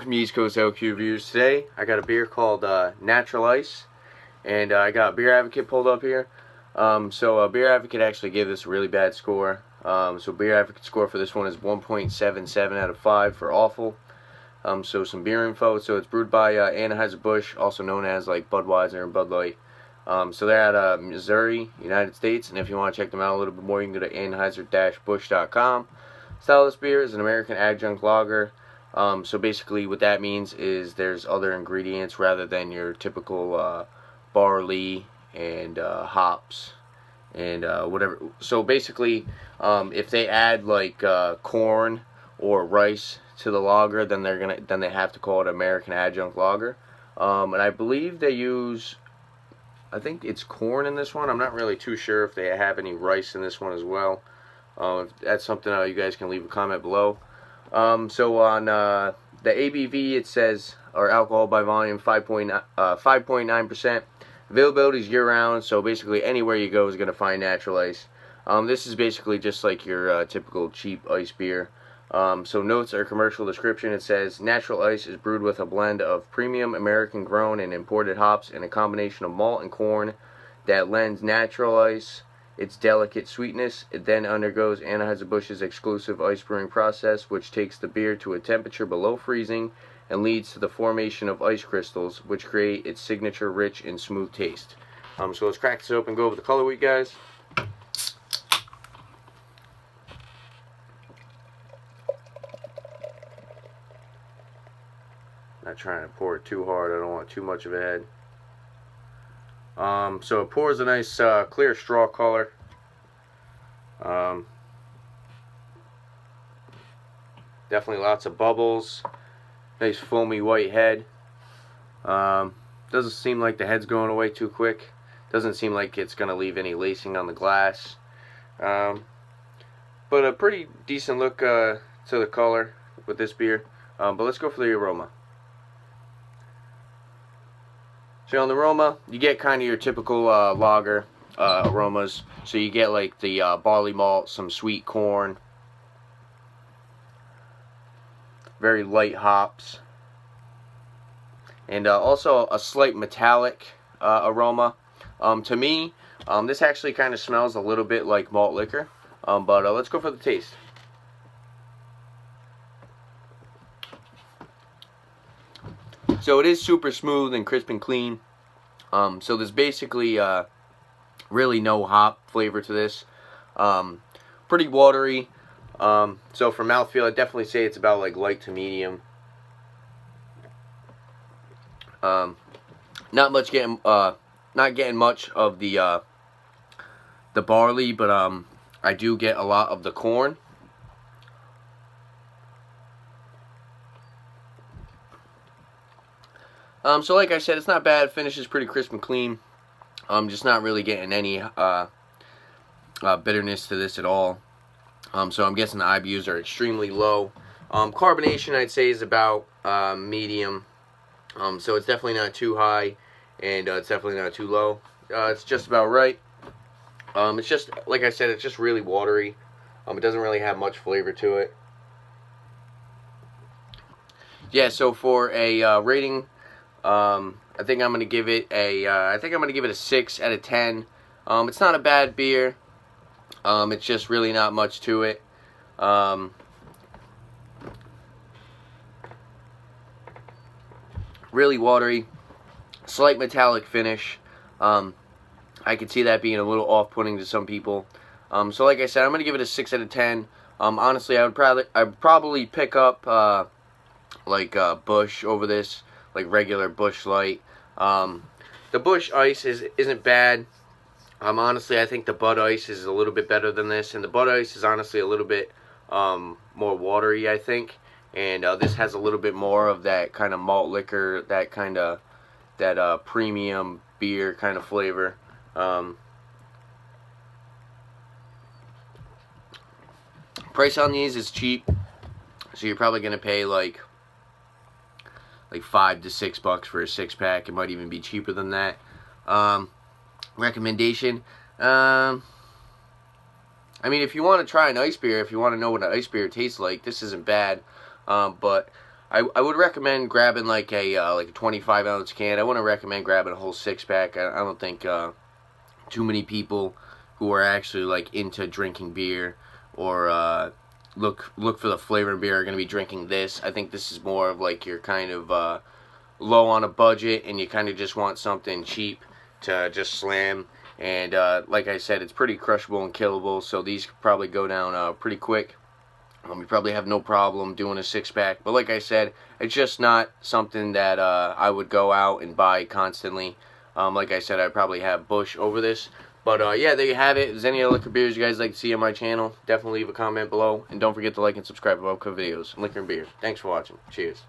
Welcome to East Coast LQ Reviews. Today I got a beer called Natural Ice, and I got Beer Advocate pulled up here. Beer Advocate actually gave this a really bad score. Beer Advocate score for this one is 1.77 out of 5 for awful. Some beer info. So it's brewed by Anheuser-Busch, also known as like Budweiser and Bud Light. They're at Missouri, United States, and if you want to check them out a little bit more, you can go to Anheuser-Busch.com. Style of this beer is an American adjunct lager. Basically what that means is there's other ingredients rather than your typical barley and hops and whatever. So basically, if they add like corn or rice to the lager, then they have to call it American adjunct lager. And I believe they use, I think it's corn in this one. I'm not really too sure if they have any rice in this one as well. If that's something you guys can leave a comment below. On the ABV, it says, or alcohol by volume, 5.9%. Availability is year-round, so basically anywhere you go is going to find Natural Ice. This is basically just like your typical cheap ice beer. Notes or commercial description, it says, Natural Ice is brewed with a blend of premium American-grown and imported hops and a combination of malt and corn that lends Natural Ice its delicate sweetness. It then undergoes Anheuser-Busch's exclusive ice brewing process, which takes the beer to a temperature below freezing and leads to the formation of ice crystals, which create its signature rich and smooth taste. So let's crack this open and go over the color with you guys. Not trying to pour it too hard. I don't want too much of a head. So it pours a nice clear straw color. Definitely lots of bubbles. Nice foamy white head. Doesn't seem like the head's going away too quick. Doesn't seem like it's going to leave any lacing on the glass. But a pretty decent look to the color with this beer. But let's go for the aroma. So on the aroma, you get kind of your typical lager aromas. So you get like the barley malt, some sweet corn, very light hops, and also a slight metallic aroma. To me, this actually kind of smells a little bit like malt liquor. But let's go for the taste. So it is super smooth and crisp and clean. So there's basically really no hop flavor to this. Pretty watery. So for mouthfeel, I'd definitely say it's about like light to medium. Not getting much of the barley, but I do get a lot of the corn. So like I said, it's not bad. Finish is pretty crisp and clean. Just not really getting any bitterness to this at all. So I'm guessing the IBUs are extremely low. Carbonation, I'd say, is about medium. So it's definitely not too high, and it's definitely not too low. It's just about right. It's just, like I said, it's just really watery. It doesn't really have much flavor to it. Yeah, so for a rating, I think I'm gonna give it a 6 out of 10. It's not a bad beer. It's just really not much to it. Really watery, slight metallic finish. I could see that being a little off-putting to some people. So like I said, I'm gonna give it a 6 out of 10. Honestly, I'd probably pick up Busch over this. Like regular Busch Light. The Busch Ice isn't bad. Honestly, I think the Bud Ice is a little bit better than this, and the Bud Ice is honestly a little bit more watery, I think. And this has a little bit more of that kind of malt liquor, that premium beer kind of flavor. Price on these is cheap, so you're probably gonna pay like $5 to $6 for a 6-pack. It might even be cheaper than that. Recommendation. I mean, if you want to try an ice beer, if you want to know what an ice beer tastes like, this isn't bad. But I would recommend grabbing like a 25-ounce can. I wouldn't recommend grabbing a whole 6-pack. I don't think too many people who are actually like into drinking beer or look for the flavor in beer are going to be drinking this. I think this is more of like you're kind of low on a budget and you kind of just want something cheap to just slam. And like I said, it's pretty crushable and killable, so these could probably go down pretty quick. You probably have no problem doing a 6-pack, but like I said, it's just not something that I would go out and buy constantly. Like I said, I'd probably have Busch over this. But yeah, there you have it. If there's any other liquor beers you guys like to see on my channel, definitely leave a comment below. And don't forget to like and subscribe for upcoming videos on liquor and beer. Thanks for watching. Cheers.